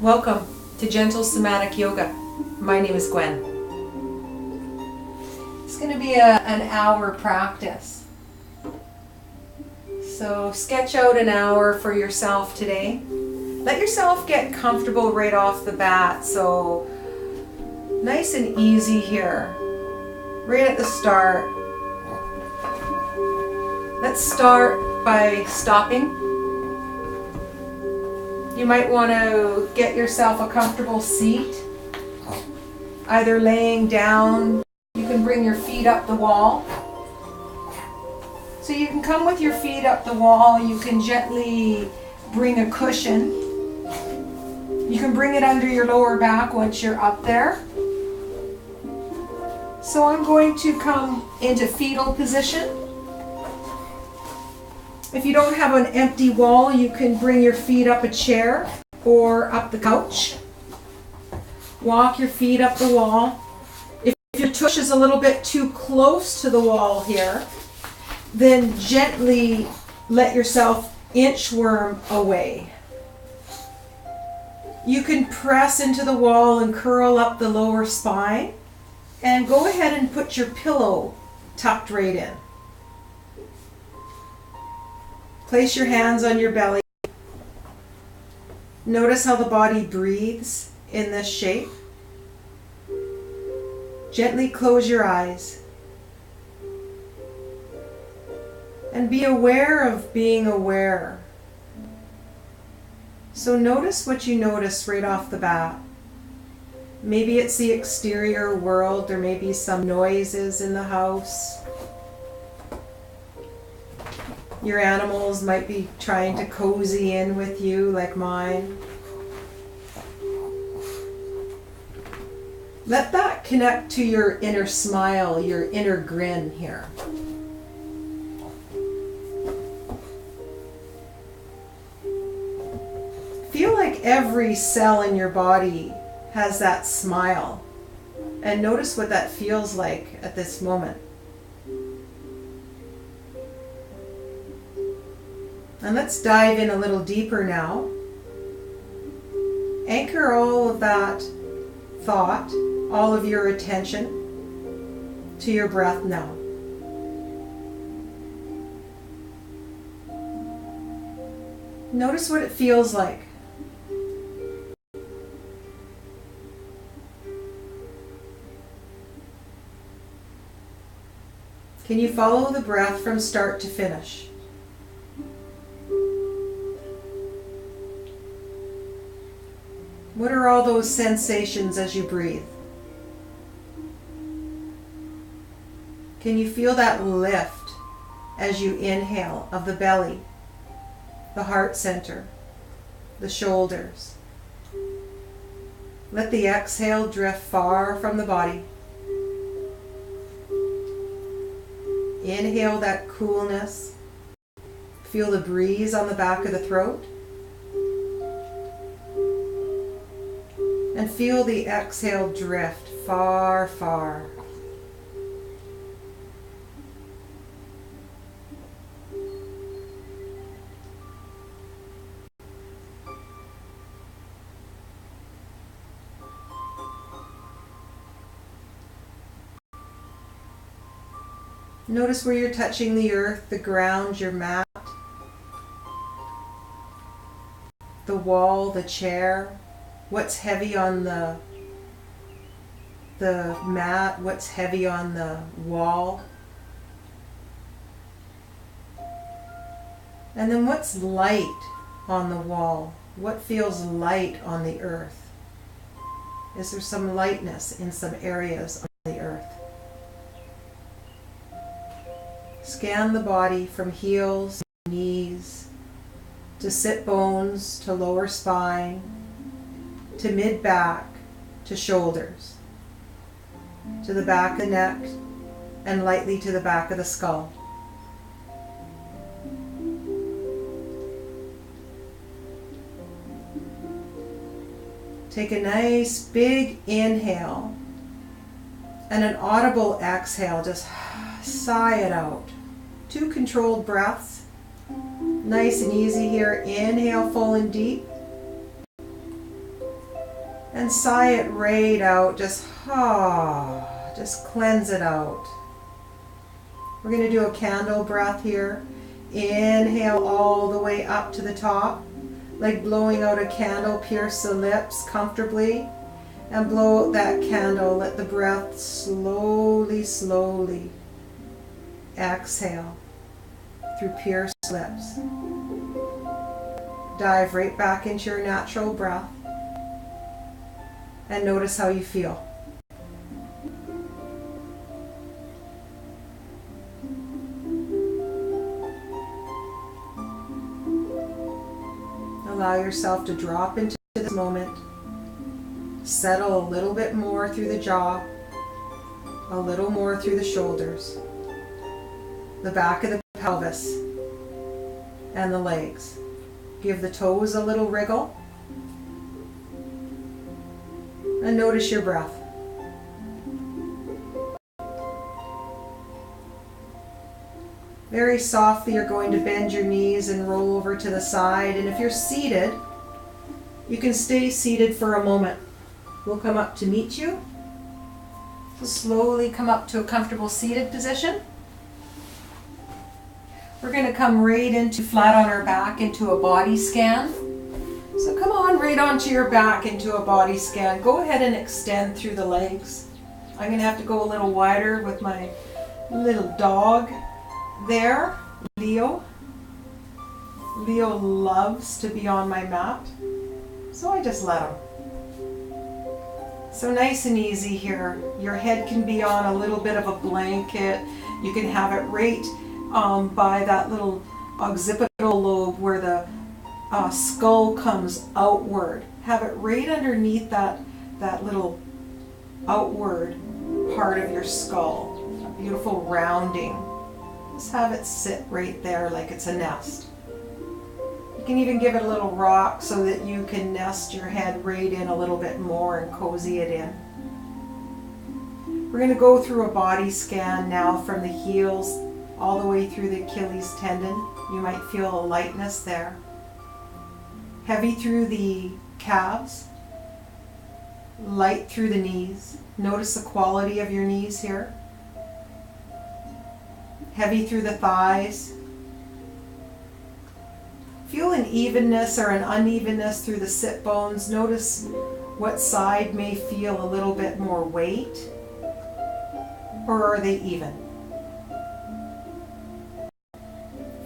Welcome to Gentle Somatic Yoga. My name is Gwen. It's going to be an hour practice. So sketch out an hour for yourself today. Let yourself get comfortable right off the bat. So nice and easy here, right at the start. Let's start by stopping. You might want to get yourself a comfortable seat, either laying down. You can bring your feet up the wall. So you can come with your feet up the wall. You can gently bring a cushion. You can bring it under your lower back once you're up there. So I'm going to come into fetal position. If you don't have an empty wall, you can bring your feet up a chair or up the couch. Walk your feet up the wall. If your tush is a little bit too close to the wall here, then gently let yourself inchworm away. You can press into the wall and curl up the lower spine, and go ahead and put your pillow tucked right in. Place your hands on your belly. Notice how the body breathes in this shape. Gently close your eyes. And be aware of being aware. So notice what you notice right off the bat. Maybe it's the exterior world, there may be some noises in the house. Your animals might be trying to cozy in with you like mine. Let that connect to your inner smile, your inner grin here. Feel like every cell in your body has that smile, and notice what that feels like at this moment. And let's dive in a little deeper now. Anchor all of that thought, all of your attention to your breath now. Notice what it feels like. Can you follow the breath from start to finish? What are all those sensations as you breathe? Can you feel that lift as you inhale of the belly, the heart center, the shoulders? Let the exhale drift far from the body. Inhale that coolness. Feel the breeze on the back of the throat. And feel the exhale drift far, far. Notice where you're touching the earth, the ground, your mat, the wall, the chair. What's heavy on the mat? What's heavy on the wall? And then what's light on the wall? What feels light on the earth? Is there some lightness in some areas on the earth? Scan the body from heels to knees, to sit bones, to lower spine, to mid-back, to shoulders, to the back of the neck, and lightly to the back of the skull. Take a nice big inhale and an audible exhale. Just sigh it out. 2 controlled breaths. Nice and easy here. Inhale full and deep. And sigh it right out. Just cleanse it out. We're going to do a candle breath here. Inhale all the way up to the top, like blowing out a candle. Pierce the lips comfortably and blow out that candle. Let the breath slowly, slowly exhale through pierced lips. Dive right back into your natural breath and notice how you feel. Allow yourself to drop into this moment. Settle a little bit more through the jaw, a little more through the shoulders, the back of the pelvis, and the legs. Give the toes a little wriggle. And notice your breath. Very softly, you're going to bend your knees and roll over to the side. And if you're seated, you can stay seated for a moment. We'll come up to meet you. So slowly come up to a comfortable seated position. We're going to come right into flat on our back into a body scan. So come on right onto your back into a body scan. Go ahead and extend through the legs. I'm going to have to go a little wider with my little dog there, Leo. Leo loves to be on my mat, so I just let him. So nice and easy here. Your head can be on a little bit of a blanket. You can have it right by that little occipital lobe where the skull comes outward. Have it right underneath that little outward part of your skull. A beautiful rounding. Just have it sit right there like it's a nest. You can even give it a little rock so that you can nest your head right in a little bit more and cozy it in. We're going to go through a body scan now from the heels all the way through the Achilles tendon. You might feel a lightness there. Heavy through the calves, light through the knees. Notice the quality of your knees here. Heavy through the thighs. Feel an evenness or an unevenness through the sit bones. Notice what side may feel a little bit more weight, or are they even?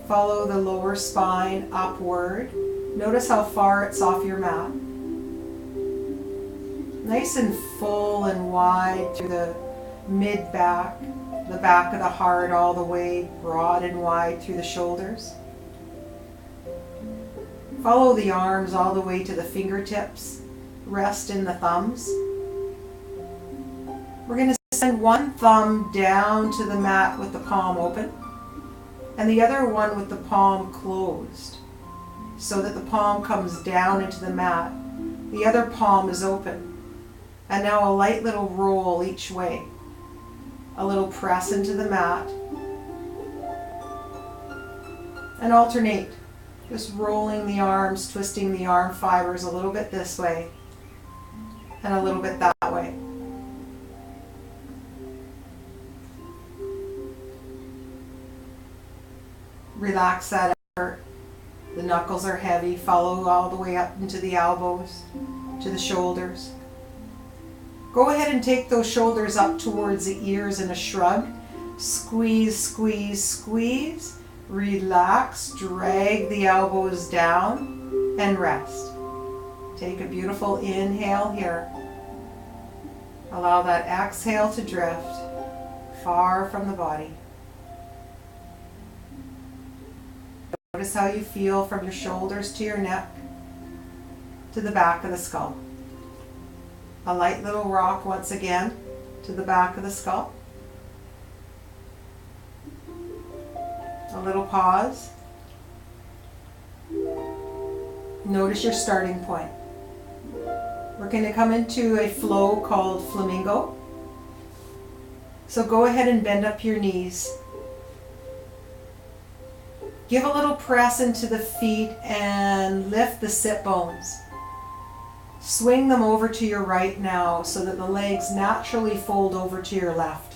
Follow the lower spine upward. Notice how far it's off your mat. Nice and full and wide through the mid-back, the back of the heart all the way broad and wide through the shoulders. Follow the arms all the way to the fingertips. Rest in the thumbs. We're going to send one thumb down to the mat with the palm open and the other one with the palm closed so that the palm comes down into the mat. The other palm is open. And now a light little roll each way. A little press into the mat. And alternate. Just rolling the arms, twisting the arm fibers a little bit this way and a little bit that way. Relax that effort. The knuckles are heavy. Follow all the way up into the elbows, to the shoulders. Go ahead and take those shoulders up towards the ears in a shrug. Squeeze, squeeze, squeeze. Relax, drag the elbows down and rest. Take a beautiful inhale here. Allow that exhale to drift far from the body. Notice how you feel from your shoulders to your neck to the back of the skull. A light little rock once again to the back of the skull. A little pause. Notice your starting point. We're going to come into a flow called Flamingo. So go ahead and bend up your knees. Give a little press into the feet and lift the sit bones. Swing them over to your right now so that the legs naturally fold over to your left.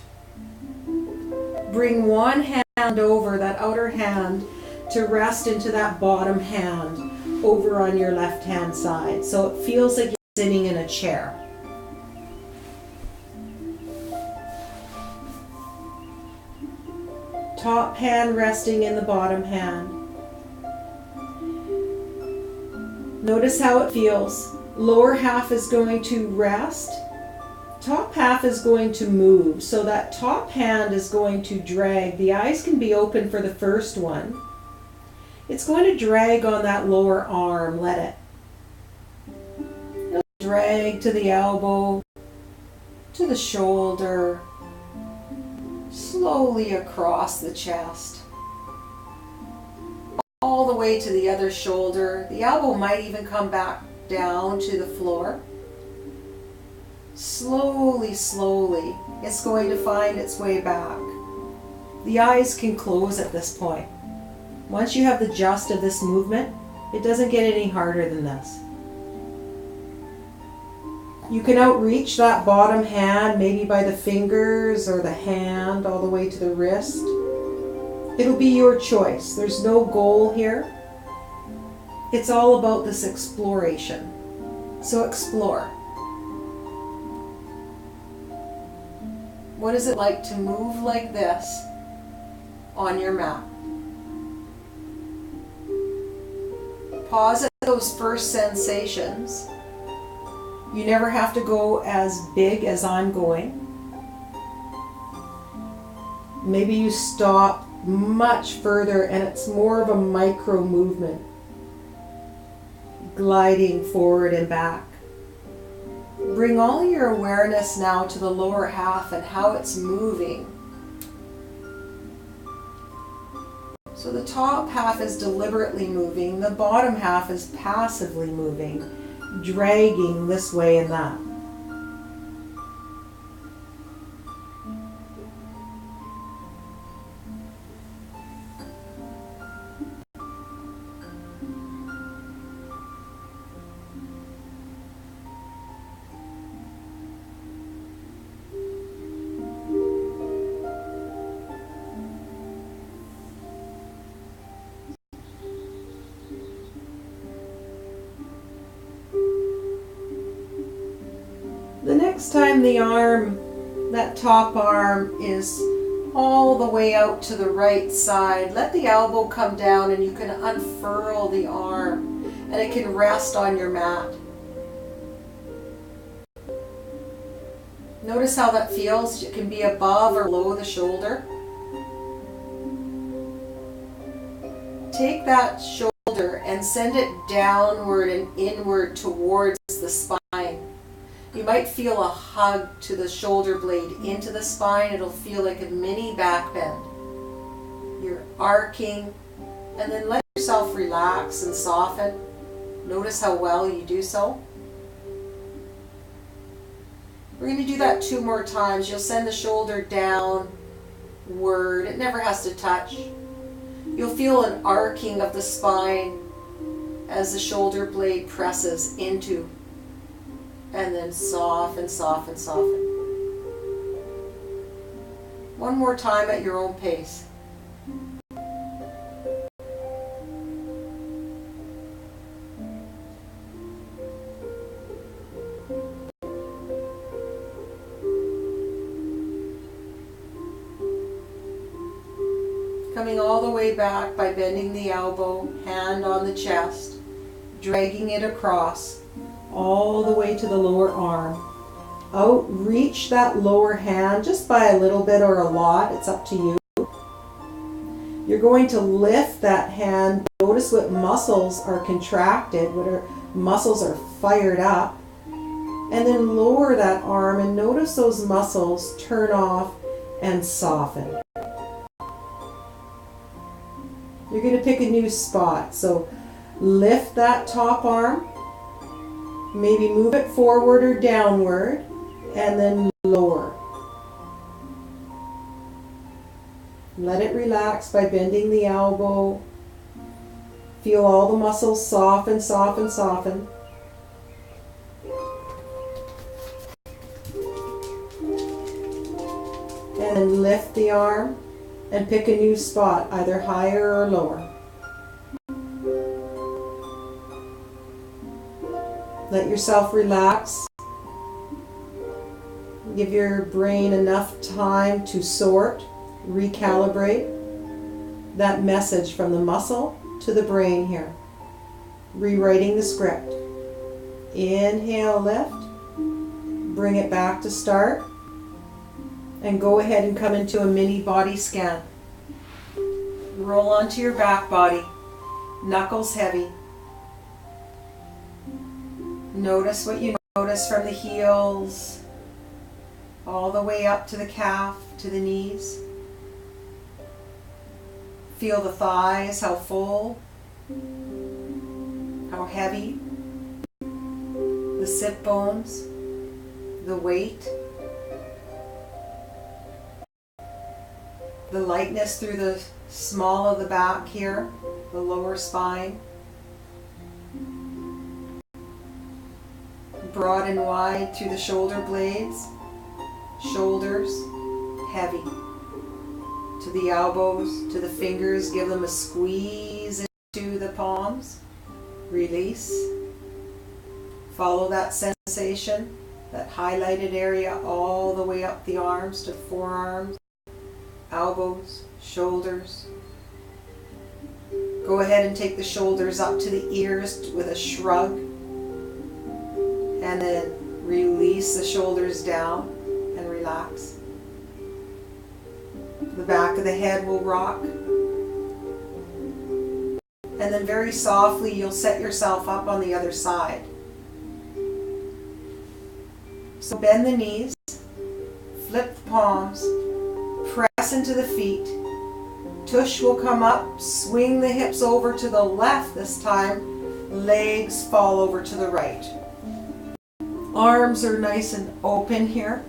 Bring one hand over, that outer hand, to rest into that bottom hand over on your left hand side. So it feels like you're sitting in a chair. Top hand resting in the bottom hand. Notice how it feels. Lower half is going to rest. Top half is going to move. So that top hand is going to drag. The eyes can be open for the first one. It's going to drag on that lower arm. Let it. It'll drag to the elbow, to the shoulder, slowly across the chest, all the way to the other shoulder. The elbow might even come back down to the floor. Slowly, slowly, it's going to find its way back. The eyes can close at this point. Once you have the gist of this movement, it doesn't get any harder than this. You can outreach that bottom hand, maybe by the fingers or the hand all the way to the wrist. It'll be your choice. There's no goal here. It's all about this exploration. So explore. What is it like to move like this on your mat? Pause at those first sensations. You never have to go as big as I'm going. Maybe you stop much further and it's more of a micro movement, gliding forward and back. Bring all your awareness now to the lower half and how it's moving. So the top half is deliberately moving, the bottom half is passively moving, dragging this way and that. The next time the arm, that top arm, is all the way out to the right side, let the elbow come down and you can unfurl the arm and it can rest on your mat. Notice how that feels. It can be above or below the shoulder. Take that shoulder and send it downward and inward towards the spine. You might feel a hug to the shoulder blade into the spine. It'll feel like a mini back bend. You're arcing, and then let yourself relax and soften. Notice how well you do so. We're going to do that 2 more times. You'll send the shoulder downward. It never has to touch. You'll feel an arcing of the spine as the shoulder blade presses into, and then soften, soften, soften. One more time at your own pace. Coming all the way back by bending the elbow, hand on the chest, dragging it across, all the way to the lower arm. Outreach that lower hand just by a little bit or a lot. It's up to you. You're going to lift that hand. Notice what muscles are contracted, what muscles are fired up. And then lower that arm and notice those muscles turn off and soften. You're going to pick a new spot. So lift that top arm. Maybe move it forward or downward, and then lower. Let it relax by bending the elbow. Feel all the muscles soften, soften, soften. and then lift the arm and pick a new spot, either higher or lower. Let yourself relax. Give your brain enough time to sort, recalibrate that message from the muscle to the brain here. Rewriting the script. Inhale, lift. Bring it back to start. And go ahead and come into a mini body scan. Roll onto your back body. Knuckles heavy. Notice what you notice from the heels all the way up to the calf, to the knees. Feel the thighs, how full, how heavy. The sit bones, the weight. The lightness through the small of the back here, the lower spine. Broad and wide through the shoulder blades. Shoulders heavy. To the elbows, to the fingers, give them a squeeze into the palms. Release. Follow that sensation, that highlighted area all the way up the arms to the forearms, elbows, shoulders. Go ahead and take the shoulders up to the ears with a shrug. And then release the shoulders down and relax. The back of the head will rock. And then very softly you'll set yourself up on the other side. So bend the knees, flip the palms, press into the feet. Tush will come up, swing the hips over to the left this time. Legs fall over to the right. Arms are nice and open here.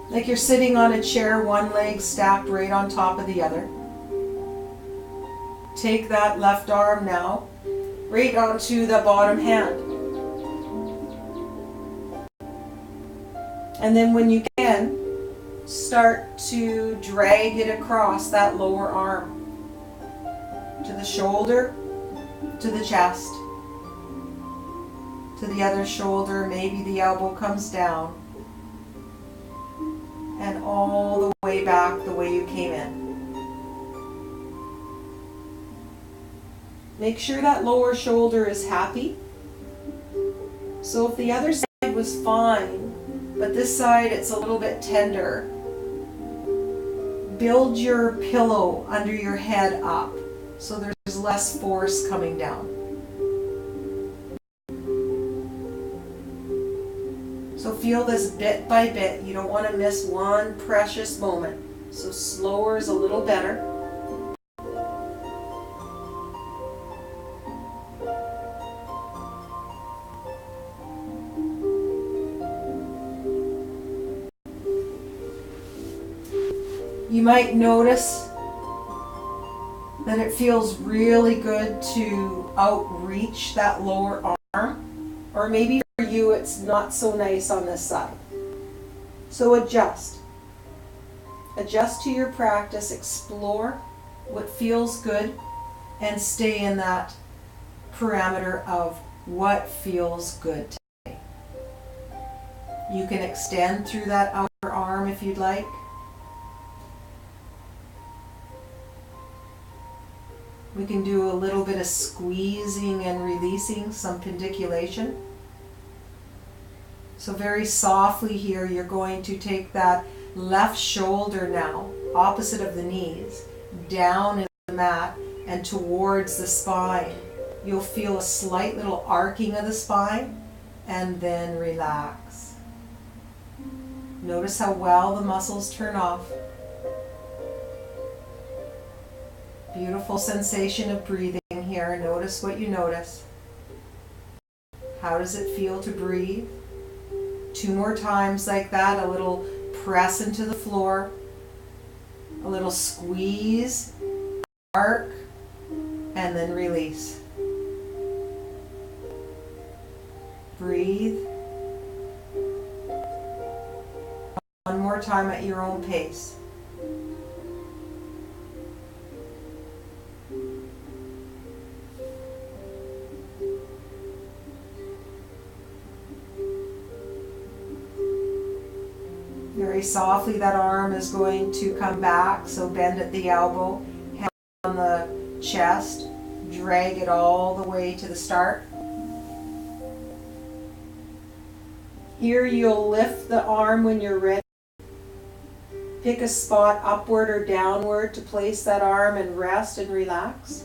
Like you're sitting on a chair, one leg stacked right on top of the other. Take that left arm now, right onto the bottom hand. And then when you can, start to drag it across that lower arm. To the shoulder, to the chest. To the other shoulder, maybe the elbow comes down. And all the way back the way you came in. Make sure that lower shoulder is happy. So if the other side was fine, but this side it's a little bit tender, build your pillow under your head up so there's less force coming down. So feel this bit by bit. You don't want to miss one precious moment. So slower is a little better. You might notice that it feels really good to outreach that lower arm, or maybe for you it's not so nice on this side. So adjust. Adjust to your practice, explore what feels good, and stay in that parameter of what feels good today. You can extend through that outer arm if you'd like. We can do a little bit of squeezing and releasing, some pendiculation. So very softly here, you're going to take that left shoulder now, opposite of the knees, down in the mat and towards the spine. You'll feel a slight little arcing of the spine and then relax. Notice how well the muscles turn off. Beautiful sensation of breathing here. Notice what you notice. How does it feel to breathe? 2 more times like that. A little press into the floor. A little squeeze, arc, and then release. Breathe. One more time at your own pace. Very softly that arm is going to come back, so bend at the elbow, hand on the chest, drag it all the way to the start. Here you'll lift the arm when you're ready. Pick a spot upward or downward to place that arm and rest and relax.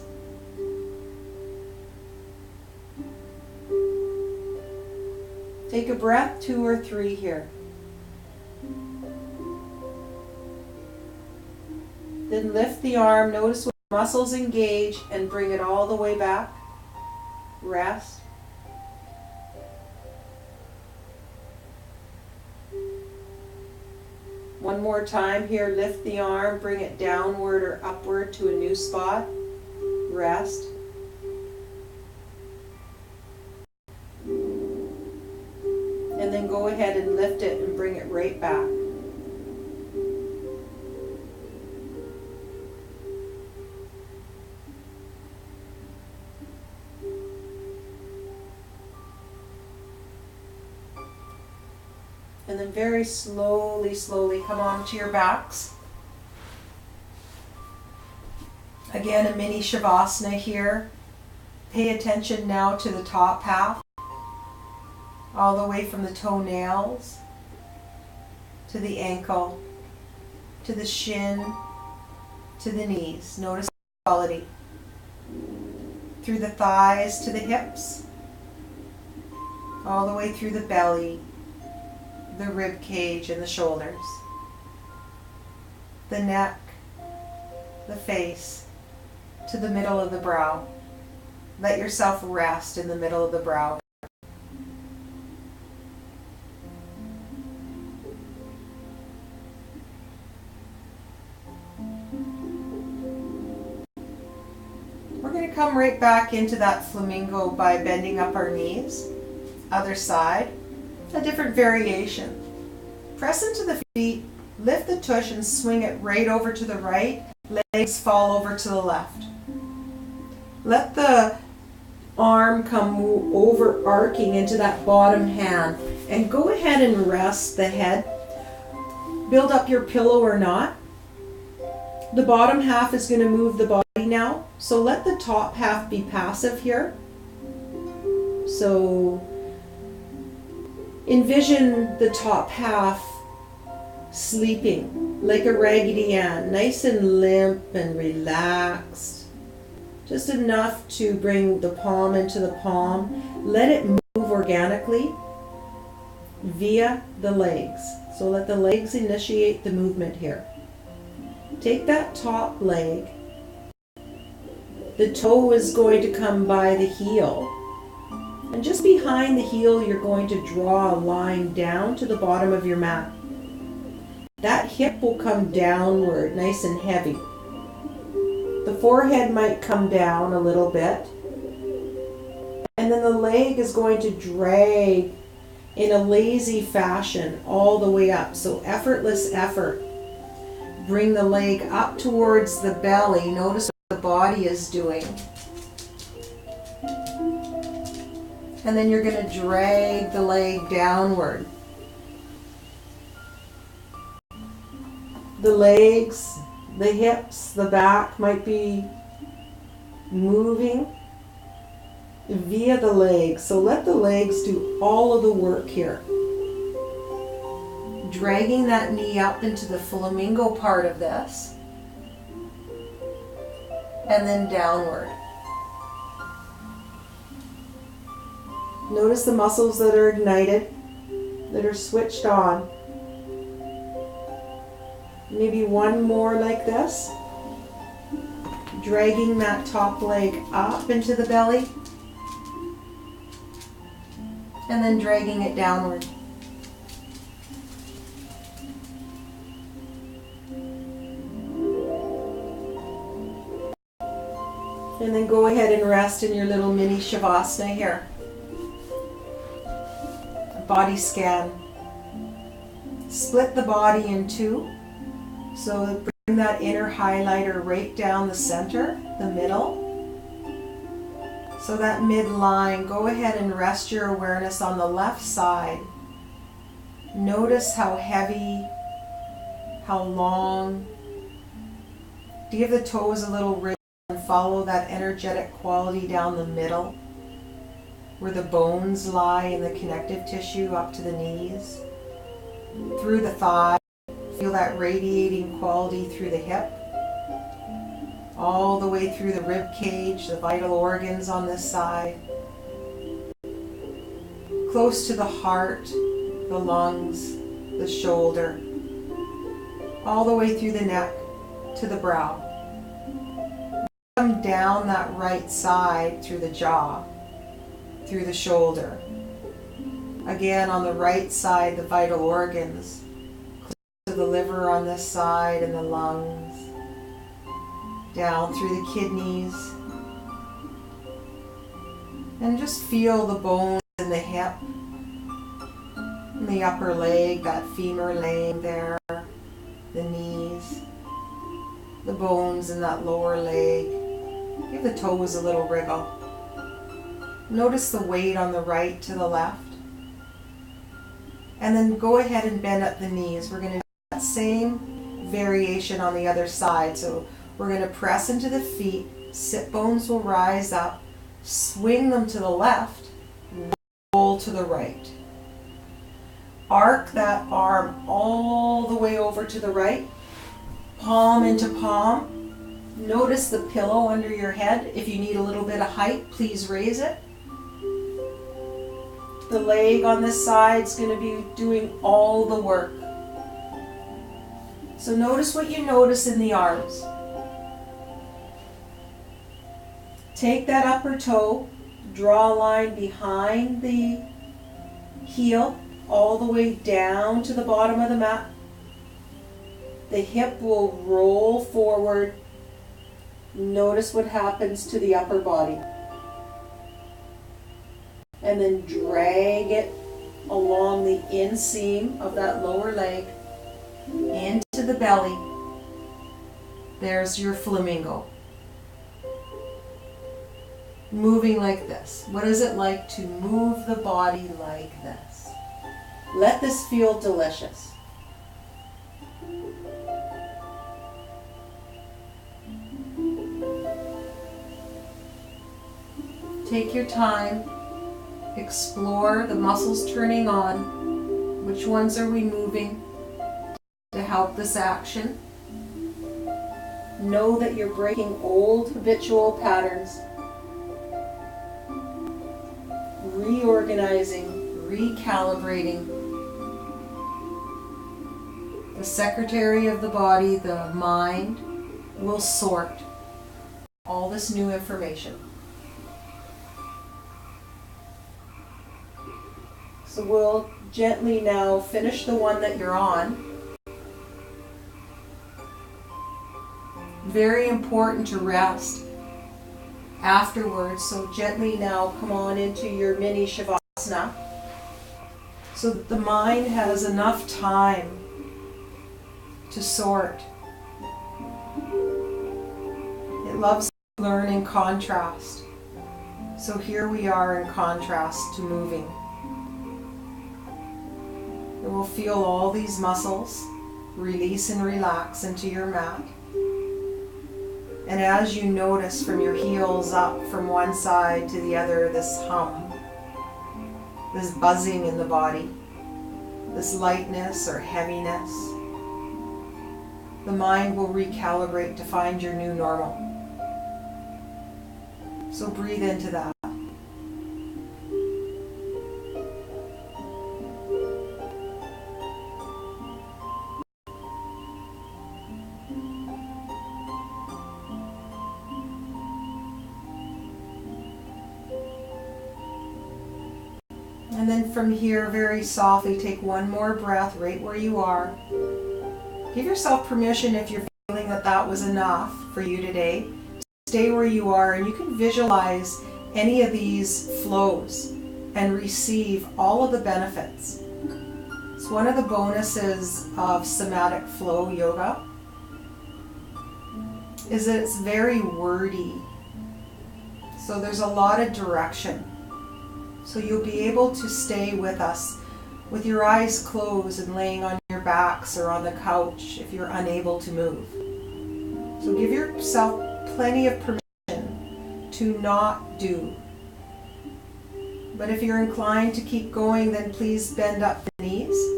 Take a breath, 2 or 3 here. Then lift the arm, notice what muscles engage and bring it all the way back. Rest. One more time here, lift the arm, bring it downward or upward to a new spot. Rest. And then go ahead and lift it and bring it right back. And then very slowly, slowly come onto your backs. Again, a mini Shavasana here. Pay attention now to the top half, all the way from the toenails to the ankle, to the shin, to the knees. Notice the quality. Through the thighs to the hips, all the way through the belly, the rib cage and the shoulders, the neck, the face, to the middle of the brow. Let yourself rest in the middle of the brow. We're going to come right back into that flamingo by bending up our knees. Other side. A different variation. Press into the feet, lift the tush and swing it right over to the right. Legs fall over to the left. Let the arm come over arcing into that bottom hand and go ahead and rest the head. Build up your pillow or not. The bottom half is going to move the body now, so let the top half be passive here. So envision the top half sleeping like a Raggedy Ann, nice and limp and relaxed. Just enough to bring the palm into the palm. Let it move organically via the legs. So let the legs initiate the movement here. Take that top leg. The toe is going to come by the heel. And just behind the heel, you're going to draw a line down to the bottom of your mat. That hip will come downward, nice and heavy. The forehead might come down a little bit. And then the leg is going to drag in a lazy fashion all the way up. So effortless effort. Bring the leg up towards the belly. Notice what the body is doing. And then you're going to drag the leg downward. The legs, the hips, the back might be moving via the legs. So let the legs do all of the work here. Dragging that knee up into the flamingo part of this. And then downward. Notice the muscles that are ignited, that are switched on. Maybe one more like this. Dragging that top leg up into the belly. And then dragging it downward. And then go ahead and rest in your little mini Shavasana here. Body scan. Split the body in two. So bring that inner highlighter right down the center, the middle. So that midline, go ahead and rest your awareness on the left side. Notice how heavy, how long. Give the toes a little wriggle and follow that energetic quality down the middle, where the bones lie in the connective tissue up to the knees. Through the thigh, feel that radiating quality through the hip, all the way through the rib cage, the vital organs on this side, close to the heart, the lungs, the shoulder, all the way through the neck to the brow. Come down that right side through the jaw, through the shoulder. Again, on the right side, the vital organs, close to the liver on this side and the lungs, down through the kidneys. And just feel the bones in the hip, and the upper leg, that femur laying there, the knees, the bones in that lower leg. Give the toes a little wriggle. Notice the weight on the right to the left. And then go ahead and bend up the knees. We're going to do that same variation on the other side. So we're going to press into the feet. Sit bones will rise up. Swing them to the left. Roll to the right. Arc that arm all the way over to the right. Palm into palm. Notice the pillow under your head. If you need a little bit of height, please raise it. The leg on this side is going to be doing all the work. So notice what you notice in the arms. Take that upper toe, draw a line behind the heel, all the way down to the bottom of the mat. The hip will roll forward. Notice what happens to the upper body. And then drag it along the inseam of that lower leg into the belly. There's your flamingo. Moving like this. What is it like to move the body like this? Let this feel delicious. Take your time. Explore the muscles turning on. Which ones are we moving to help this action? Know that you're breaking old habitual patterns. Reorganizing, recalibrating. The secretary of the body, the mind, will sort all this new information. So we'll gently now finish the one that you're on. Very important to rest afterwards, so gently now come on into your mini Shavasana so that the mind has enough time to sort. It loves to learn in contrast. So here we are in contrast to moving. And we'll feel all these muscles release and relax into your mat. And as you notice from your heels up from one side to the other, this hum, this buzzing in the body, this lightness or heaviness, the mind will recalibrate to find your new normal. So breathe into that. And then from here, very softly, take one more breath right where you are. Give yourself permission, if you're feeling that that was enough for you today, to stay where you are, and you can visualize any of these flows and receive all of the benefits. It's one of the bonuses of somatic flow yoga is that it's very wordy. So there's a lot of direction. So you'll be able to stay with us with your eyes closed and laying on your backs or on the couch if you're unable to move. So give yourself plenty of permission to not do. But if you're inclined to keep going, then please bend up the knees.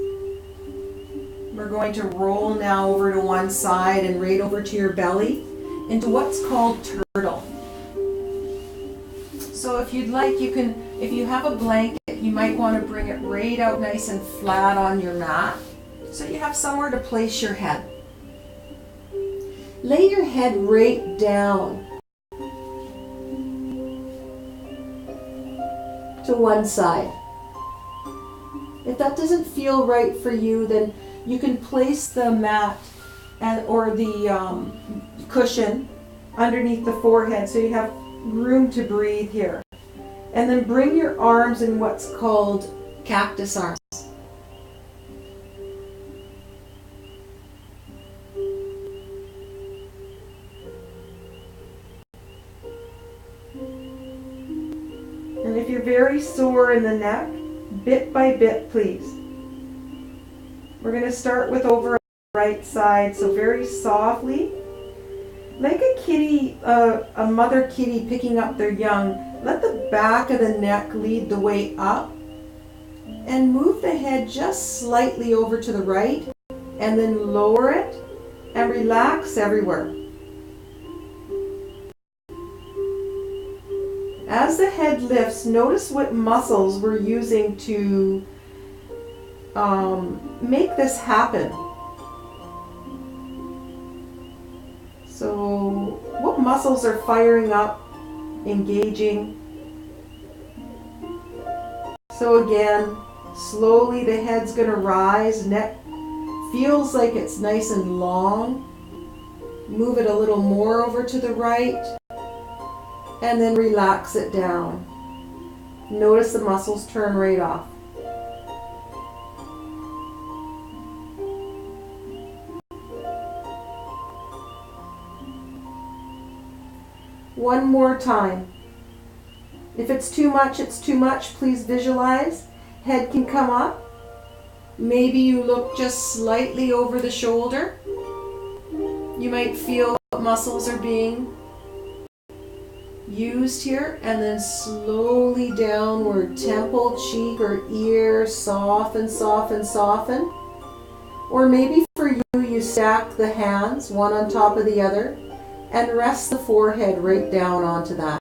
We're going to roll now over to one side and right over to your belly into what's called turtle. So if you'd like, you can, if you have a blanket, you might want to bring it right out nice and flat on your mat so you have somewhere to place your head. Lay your head right down to one side. If that doesn't feel right for you, then you can place the mat or the cushion underneath the forehead so you have room to breathe here. And then bring your arms in what's called cactus arms. And if you're very sore in the neck, bit by bit, please. We're going to start with over on the right side, so very softly. Like a kitty, a mother kitty picking up their young, let the back of the neck lead the way up and move the head just slightly over to the right and then lower it and relax everywhere. As the head lifts, notice what muscles we're using to make this happen. So what muscles are firing up, engaging? So again, slowly the head's going to rise, neck feels like it's nice and long. Move it a little more over to the right and then relax it down. Notice the muscles turn right off. One more time. If it's too much, it's too much. Please visualize. Head can come up. Maybe you look just slightly over the shoulder. You might feel what muscles are being used here, and then slowly downward, temple, cheek, or ear, soften, soften, soften. Or maybe for you, you stack the hands, one on top of the other, and rest the forehead right down onto that.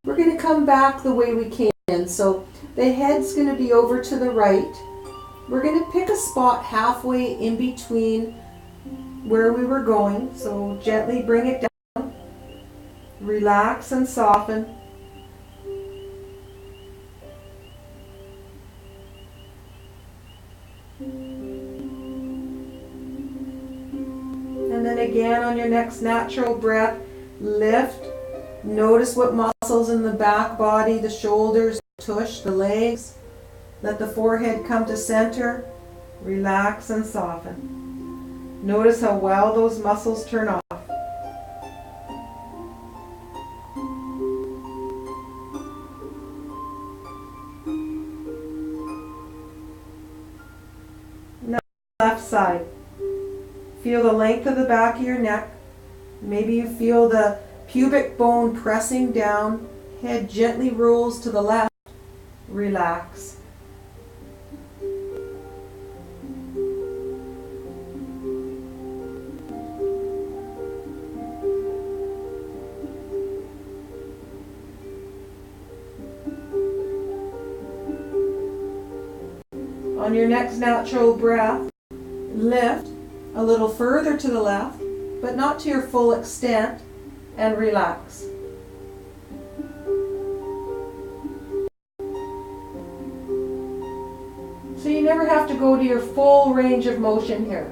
We're going to come back the way we came in. So the head's going to be over to the right. We're going to pick a spot halfway in between where we were going. So gently bring it down. Relax and soften. And then again on your next natural breath, lift. Notice what muscles in the back body, the shoulders, the tush, the legs. Let the forehead come to center. Relax and soften. Notice how well those muscles turn off. Now left side. Feel the length of the back of your neck. Maybe you feel the pubic bone pressing down. Head gently rolls to the left. Relax. On your next natural breath, lift a little further to the left, but not to your full extent, and relax. So you never have to go to your full range of motion here.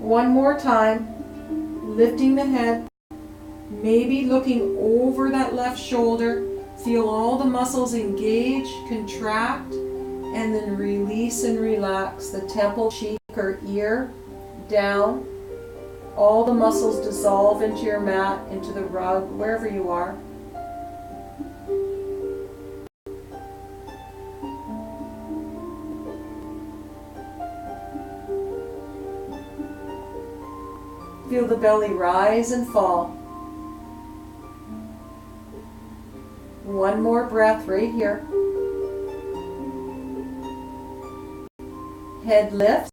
One more time, lifting the head, maybe looking over that left shoulder. Feel all the muscles engage, contract, and then release and relax the temple, cheek, or ear down. All the muscles dissolve into your mat, into the rug, wherever you are. Feel the belly rise and fall. One more breath right here. Head lifts,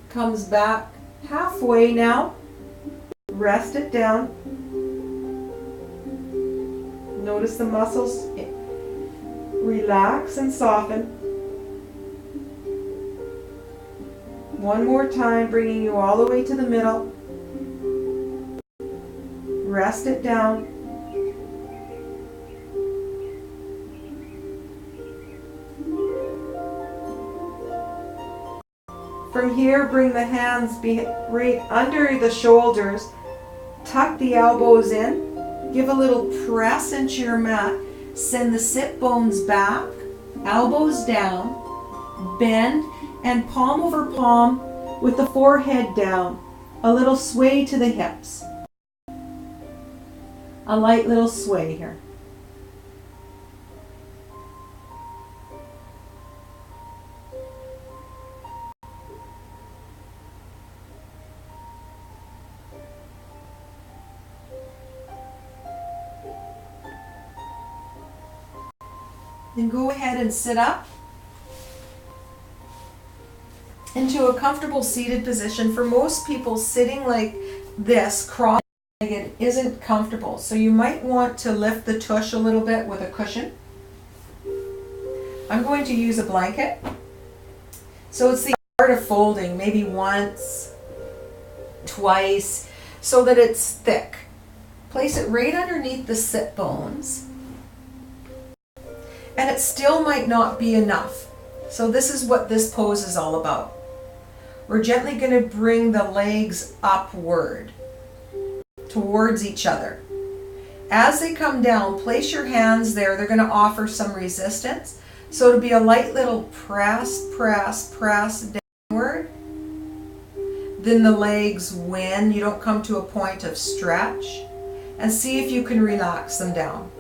comes back halfway now. Rest it down. Notice the muscles relax and soften. One more time, bringing you all the way to the middle. Rest it down. From here, bring the hands right under the shoulders. Tuck the elbows in. Give a little press into your mat. Send the sit bones back, elbows down, bend, and palm over palm with the forehead down. A little sway to the hips. A light little sway here. Then go ahead and sit up into a comfortable seated position. For most people, sitting like this, cross-legged, isn't comfortable. So you might want to lift the tush a little bit with a cushion. I'm going to use a blanket. So it's the art of folding, maybe once, twice, so that it's thick. Place it right underneath the sit bones. And it still might not be enough. So this is what this pose is all about. We're gently going to bring the legs upward towards each other. As they come down, place your hands there. They're going to offer some resistance. So it'll be a light little press, press, press downward. Then the legs win. You don't come to a point of stretch. And see if you can relax them down.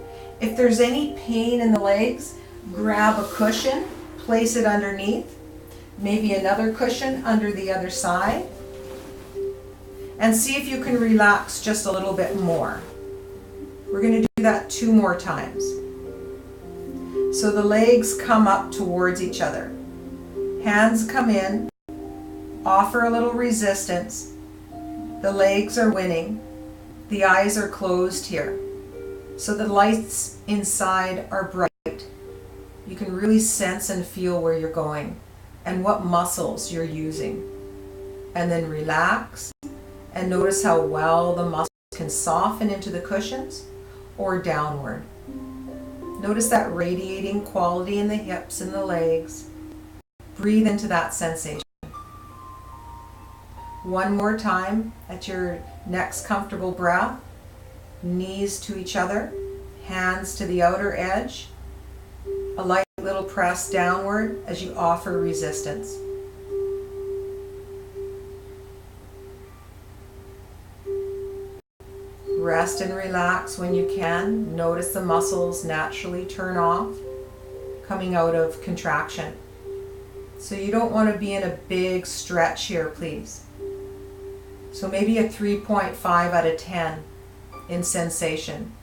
If there's any pain in the legs, grab a cushion, place it underneath, maybe another cushion under the other side, and see if you can relax just a little bit more. We're going to do that 2 more times. So the legs come up towards each other. Hands come in, offer a little resistance. The legs are winning. The eyes are closed here. So the lights inside are bright. You can really sense and feel where you're going and what muscles you're using. And then relax and notice how well the muscles can soften into the cushions or downward. Notice that radiating quality in the hips and the legs. Breathe into that sensation. One more time at your next comfortable breath. Knees to each other, hands to the outer edge, a light little press downward as you offer resistance. Rest and relax when you can. Notice the muscles naturally turn off, coming out of contraction. So you don't want to be in a big stretch here, please. So maybe a 3.5 out of 10. In sensation.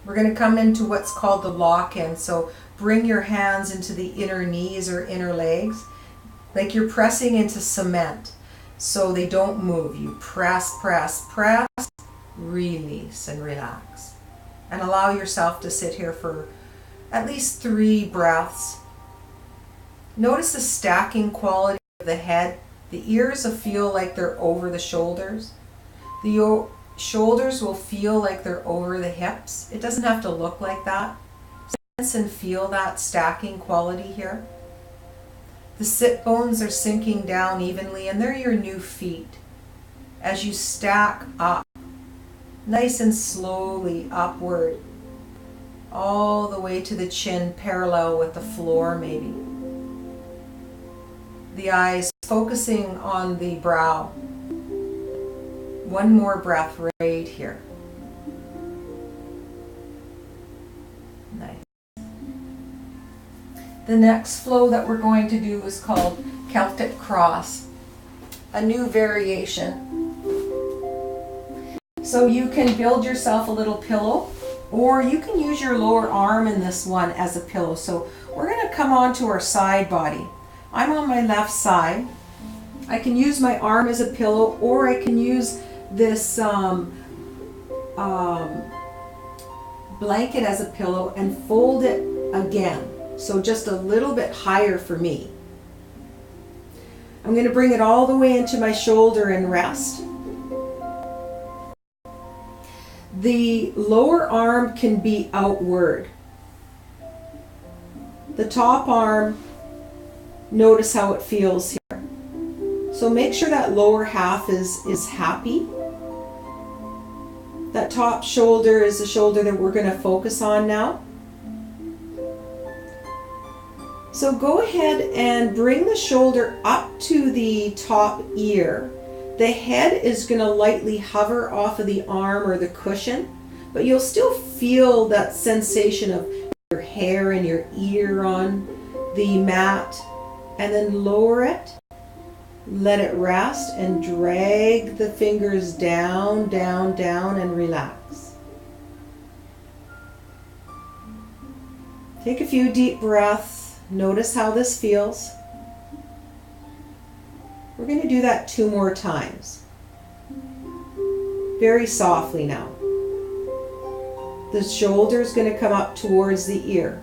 We're going to come into what's called the lock-in. So bring your hands into the inner knees or inner legs like you're pressing into cement so they don't move. You press, press, press, release and relax. And allow yourself to sit here for at least 3 breaths. Notice the stacking quality of the head. The ears will feel like they're over the shoulders. The shoulders will feel like they're over the hips. It doesn't have to look like that. Sense and feel that stacking quality here. The sit bones are sinking down evenly, and they're your new feet. As you stack up, nice and slowly upward, all the way to the chin, parallel with the floor maybe. The eyes focusing on the brow. One more breath right here. Nice. The next flow that we're going to do is called Celtic Cross, a new variation. So you can build yourself a little pillow, or you can use your lower arm in this one as a pillow. So we're going to come onto our side body. I'm on my left side. I can use my arm as a pillow, or I can use this blanket as a pillow and fold it again. So just a little bit higher for me. I'm going to bring it all the way into my shoulder and rest. The lower arm can be outward. The top arm, notice how it feels here. So make sure that lower half is happy. That top shoulder is the shoulder that we're going to focus on now. So go ahead and bring the shoulder up to the top ear. The head is going to lightly hover off of the arm or the cushion, but you'll still feel that sensation of your hair and your ear on the mat. And then lower it, let it rest, and drag the fingers down, down, down, and relax. Take a few deep breaths. Notice how this feels. We're going to do that 2 more times. Very softly now. The shoulder is going to come up towards the ear.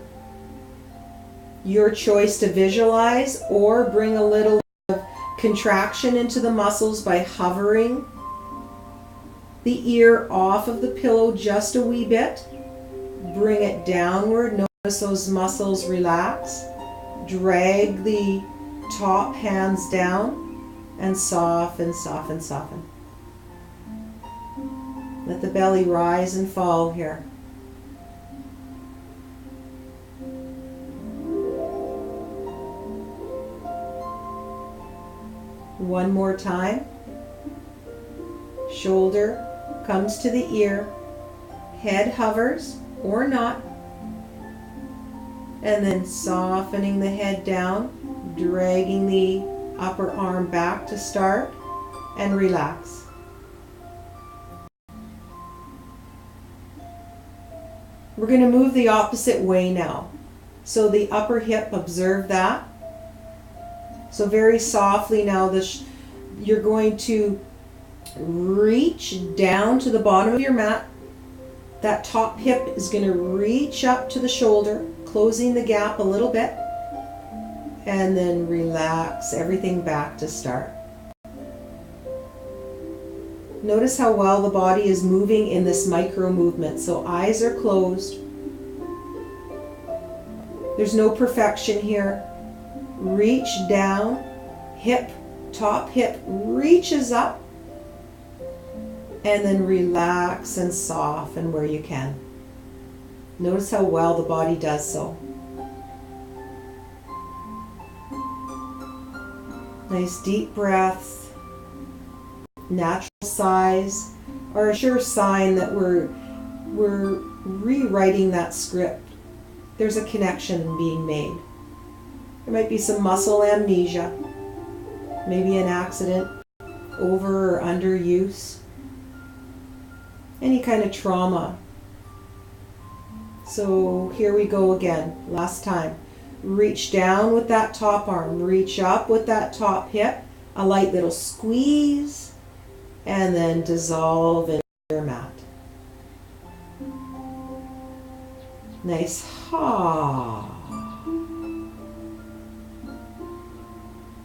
Your choice to visualize or bring a little of contraction into the muscles by hovering the ear off of the pillow just a wee bit. Bring it downward. Notice those muscles relax. Drag the top hands down and soften, soften, soften. Let the belly rise and fall here. One more time. Shoulder comes to the ear. Head hovers or not. And then softening the head down, dragging the upper arm back to start, and relax. We're going to move the opposite way now. So the upper hip, observe that. So very softly now, you're going to reach down to the bottom of your mat. That top hip is going to reach up to the shoulder, closing the gap a little bit. And then relax everything back to start. Notice how well the body is moving in this micro movement. So eyes are closed. There's no perfection here. Reach down, hip, top hip reaches up, and then relax and soften where you can. Notice how well the body does so. Nice deep breaths. Natural sighs are a sure sign that we're rewriting that script. There's a connection being made. There might be some muscle amnesia, maybe an accident, over or under use, any kind of trauma. So here we go again, last time. Reach down with that top arm, reach up with that top hip, a light little squeeze, and then dissolve into your mat. Nice ha.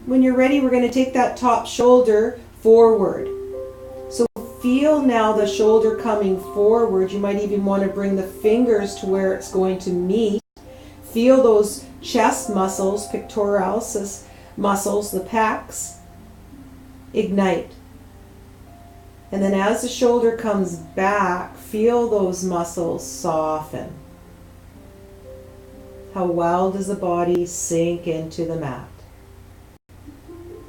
When you're ready, we're going to take that top shoulder forward. So feel now the shoulder coming forward. You might even want to bring the fingers to where it's going to meet. Feel those chest muscles, pectoralis, muscles, the pecs, ignite. And then as the shoulder comes back, feel those muscles soften. How well does the body sink into the mat?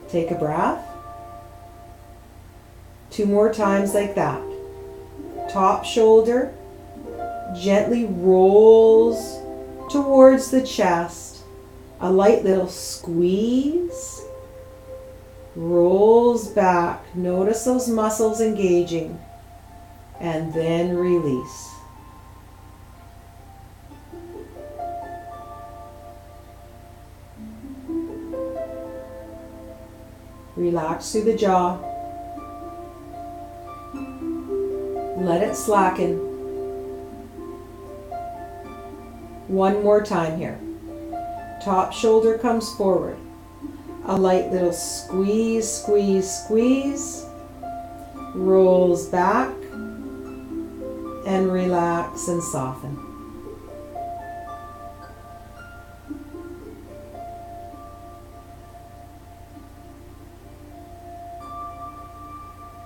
Take a breath. 2 more times like that. Top shoulder gently rolls towards the chest. A light little squeeze. Rolls back. Notice those muscles engaging. And then release. Relax through the jaw. Let it slacken. One more time here. Top shoulder comes forward. A light little squeeze, squeeze, squeeze. Rolls back. And relax and soften.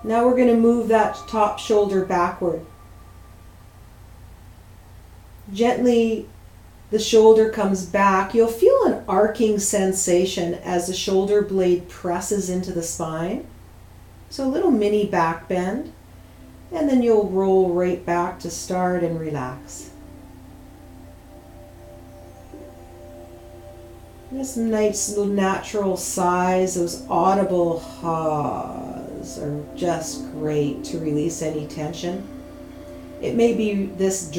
Now we're going to move that top shoulder backward. Gently, the shoulder comes back. You'll feel an arcing sensation as the shoulder blade presses into the spine. So a little mini back bend. And then you'll roll right back to start and relax. This nice little natural sighs, those audible haws are just great to release any tension. It may be this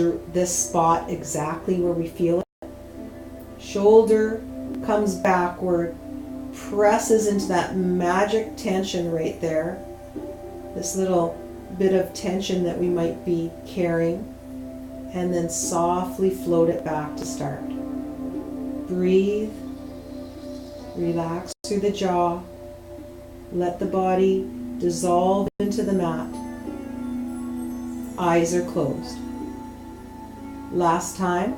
spot exactly where we feel it. Shoulder comes backward, presses into that magic tension right there. This little bit of tension that we might be carrying, and then softly float it back to start. Breathe, relax through the jaw, let the body dissolve into the mat. Eyes are closed. Last time,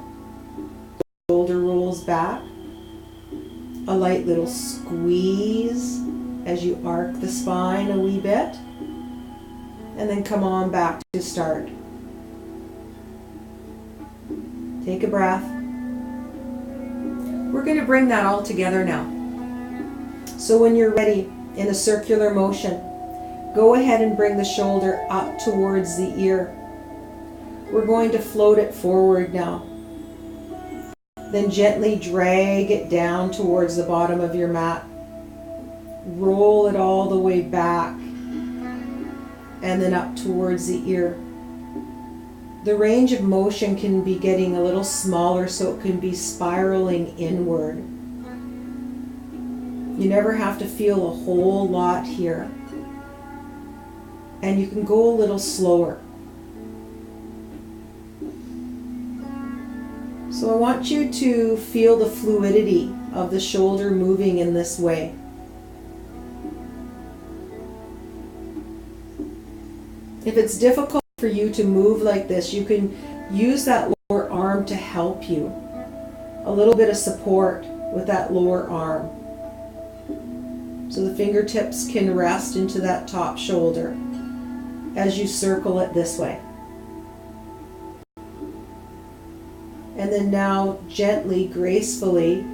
shoulder rolls back, a light little squeeze as you arc the spine a wee bit, and then come on back to start. Take a breath. We're going to bring that all together now. So when you're ready, in a circular motion, go ahead and bring the shoulder up towards the ear. We're going to float it forward now. Then gently drag it down towards the bottom of your mat. Roll it all the way back and then up towards the ear. The range of motion can be getting a little smaller, so it can be spiraling inward. You never have to feel a whole lot here. And you can go a little slower. So I want you to feel the fluidity of the shoulder moving in this way. If it's difficult for you to move like this, you can use that lower arm to help you. A little bit of support with that lower arm. So the fingertips can rest into that top shoulder as you circle it this way. And then now gently, gracefully,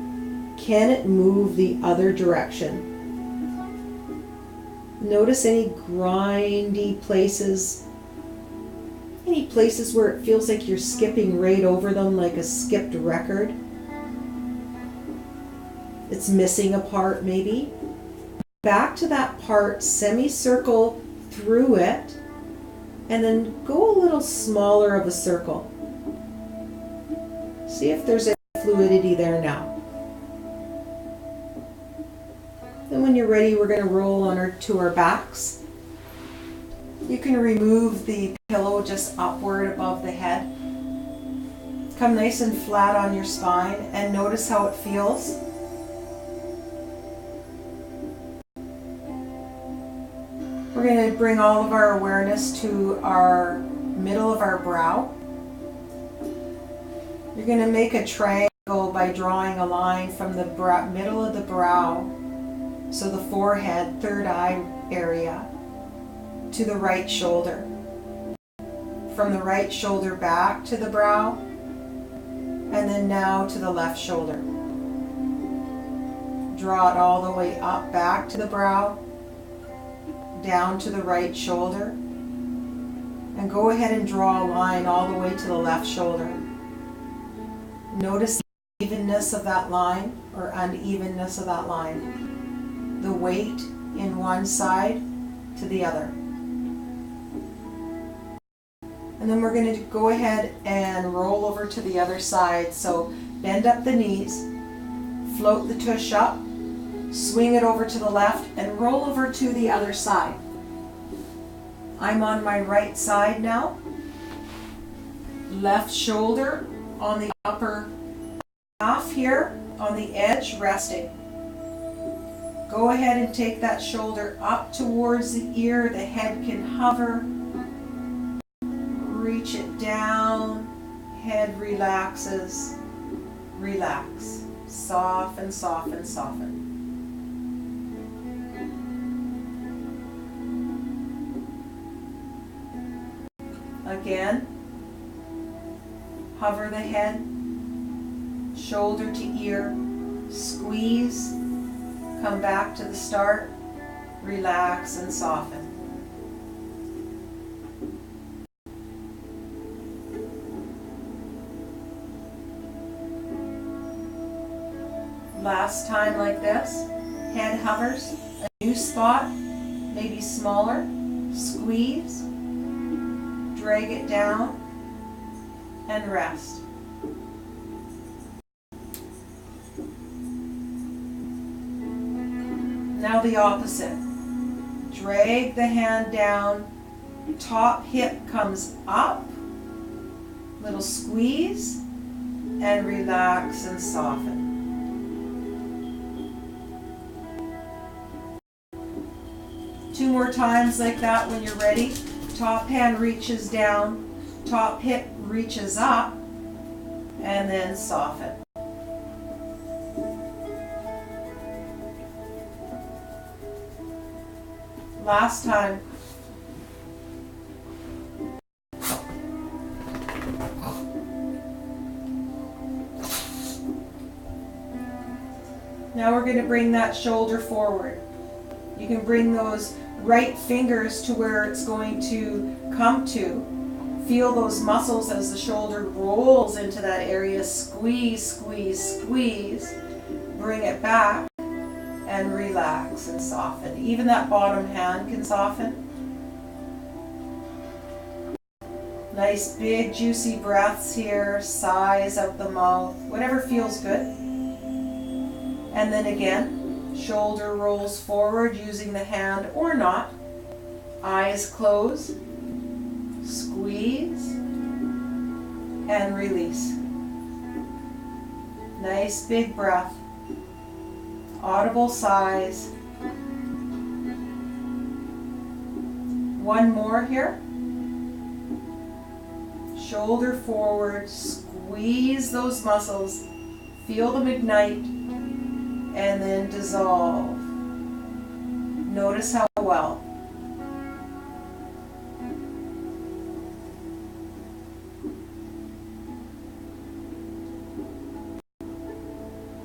can it move the other direction? Notice any grindy places, any places where it feels like you're skipping right over them like a skipped record. It's missing a part maybe. Back to that part, semicircle through it, and then go a little smaller of a circle. See if there's any fluidity there now. Then when you're ready, we're going to roll to our backs. You can remove the pillow just upward above the head. Come nice and flat on your spine and notice how it feels. We're going to bring all of our awareness to our middle of our brow. You're going to make a triangle by drawing a line from the middle of the brow So the forehead, third eye area, to the right shoulder. From the right shoulder back to the brow, and then now to the left shoulder. Draw it all the way up, back to the brow, down to the right shoulder, and go ahead and draw a line all the way to the left shoulder. Notice the evenness of that line or unevenness of that line. The weight in one side to the other. And then we're going to go ahead and roll over to the other side. So bend up the knees, float the tush up, swing it over to the left, and roll over to the other side. I'm on my right side now. Left shoulder on the upper half here, on the edge, resting. Go ahead and take that shoulder up towards the ear. The head can hover. Reach it down. Head relaxes. Relax. Soften, soften, soften. Again, hover the head, shoulder to ear, squeeze, come back to the start, relax and soften. Last time like this, head hovers, a new spot, maybe smaller, squeeze, drag it down, and rest. Now the opposite. Drag the hand down, top hip comes up, little squeeze, and relax and soften. Two more times like that when you're ready. Top hand reaches down, top hip reaches up, and then soften. Last time. Now we're going to bring that shoulder forward. You can bring those right fingers to where it's going to come to. Feel those muscles as the shoulder rolls into that area. Squeeze, squeeze, squeeze. Bring it back and relax and soften. Even that bottom hand can soften. Nice big juicy breaths here. Sighs up the mouth. Whatever feels good. And then again. Shoulder rolls forward using the hand or not. Eyes close. Squeeze. And release. Nice big breath. Audible sighs. One more here. Shoulder forward. Squeeze those muscles. Feel them ignite. And then dissolve. Notice how well.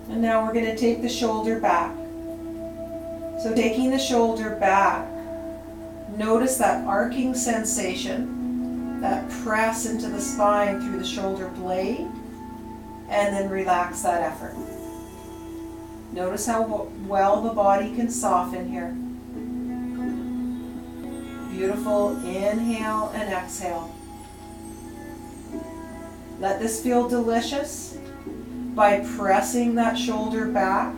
And now we're going to take the shoulder back. So taking the shoulder back, notice that arcing sensation, that press into the spine through the shoulder blade, and then relax that effort. Notice how well the body can soften here. Beautiful inhale and exhale. Let this feel delicious by pressing that shoulder back.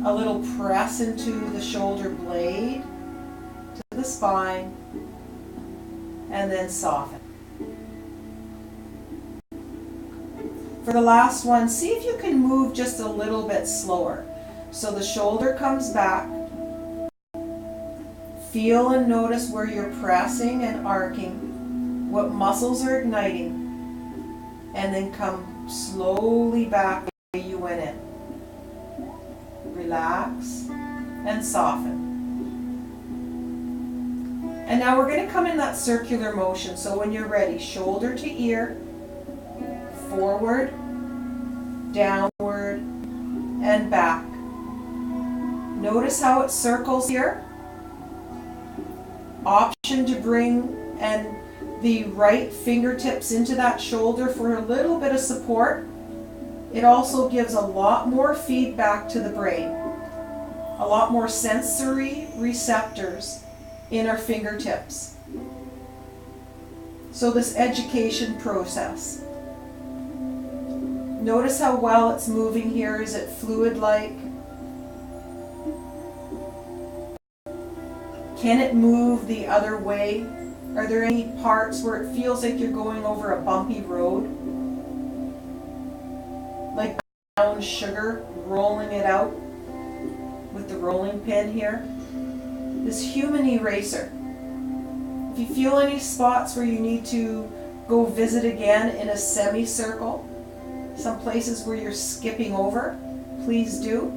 A little press into the shoulder blade, to the spine, and then soften. For the last one, see if you can move just a little bit slower. So the shoulder comes back. Feel and notice where you're pressing and arcing, what muscles are igniting, and then come slowly back the way you went in. Relax and soften. And now we're going to come in that circular motion. So when you're ready, shoulder to ear, forward, downward, and back. Notice how it circles here. Option to bring and the right fingertips into that shoulder for a little bit of support. It also gives a lot more feedback to the brain, a lot more sensory receptors in our fingertips. So this education process. Notice how well it's moving here. Is it fluid-like? Can it move the other way? Are there any parts where it feels like you're going over a bumpy road? Like brown sugar, rolling it out with the rolling pin here. This human eraser. If you feel any spots where you need to go visit again in a semicircle, some places where you're skipping over, please do.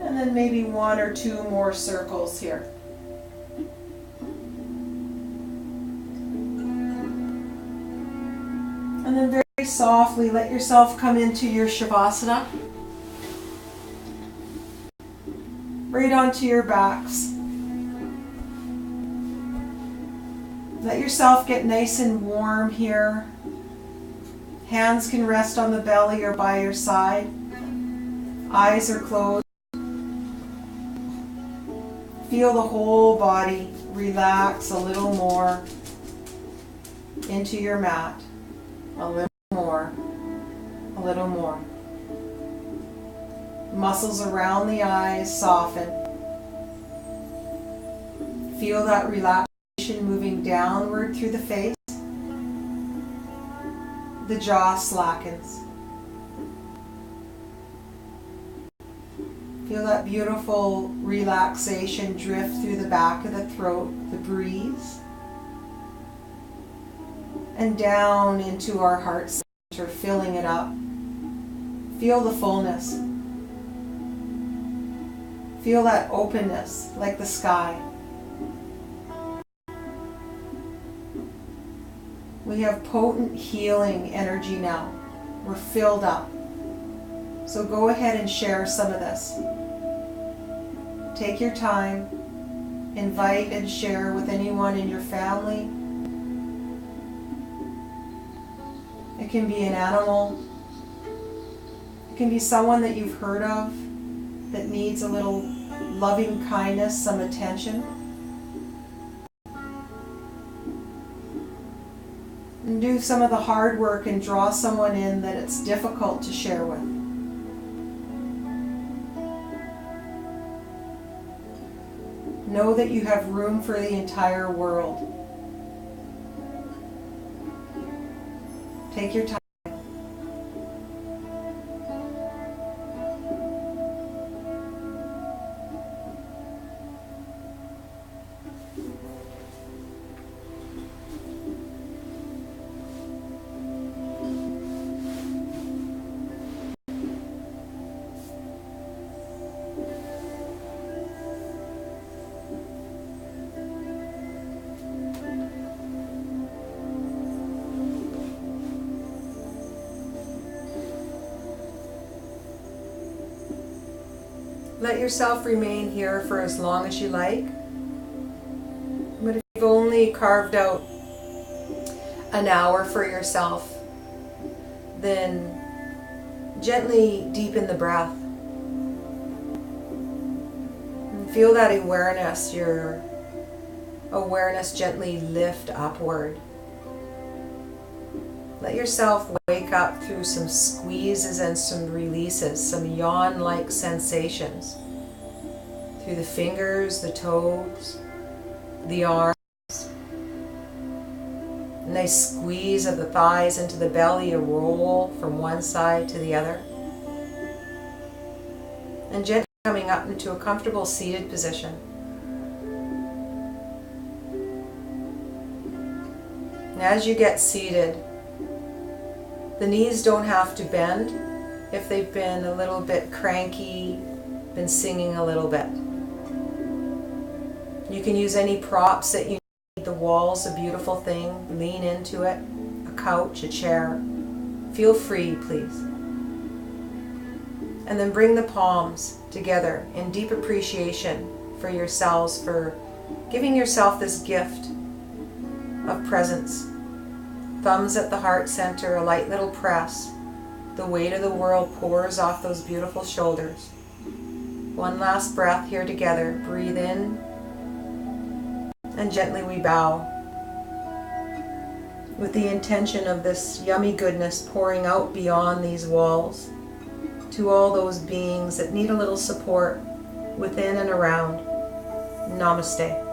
And then maybe 1 or 2 more circles here. And then very softly let yourself come into your Shavasana. Right onto your backs. Let yourself get nice and warm here. Hands can rest on the belly or by your side. Eyes are closed. Feel the whole body relax a little more into your mat. A little more. A little more. Muscles around the eyes soften. Feel that relaxation moving downward through the face. The jaw slackens. Feel that beautiful relaxation drift through the back of the throat, the breeze, and down into our heart center, filling it up. Feel the fullness. Feel that openness, like the sky. We have potent healing energy now. We're filled up. So go ahead and share some of this. Take your time. Invite and share with anyone in your family. It can be an animal. It can be someone that you've heard of that needs a little loving kindness, some attention. And do some of the hard work and draw someone in that it's difficult to share with. Know that you have room for the entire world. Take your time. Let yourself remain here for as long as you like. But if you've only carved out an hour for yourself, then gently deepen the breath. And feel that awareness, your awareness gently lift upward. Let yourself wake up through some squeezes and some releases, some yawn-like sensations through the fingers, the toes, the arms. A nice squeeze of the thighs into the belly, a roll from one side to the other. And gently coming up into a comfortable seated position. And as you get seated, the knees don't have to bend. if they've been a little bit cranky, been singing a little bit. You can use any props that you need. The wall's a beautiful thing. Lean into it. A couch, a chair. Feel free, please. And then bring the palms together in deep appreciation for yourselves, for giving yourself this gift of presence. Thumbs at the heart center, a light little press. The weight of the world pours off those beautiful shoulders. One last breath here together. Breathe in, and gently we bow, with the intention of this yummy goodness pouring out beyond these walls to all those beings that need a little support within and around. Namaste.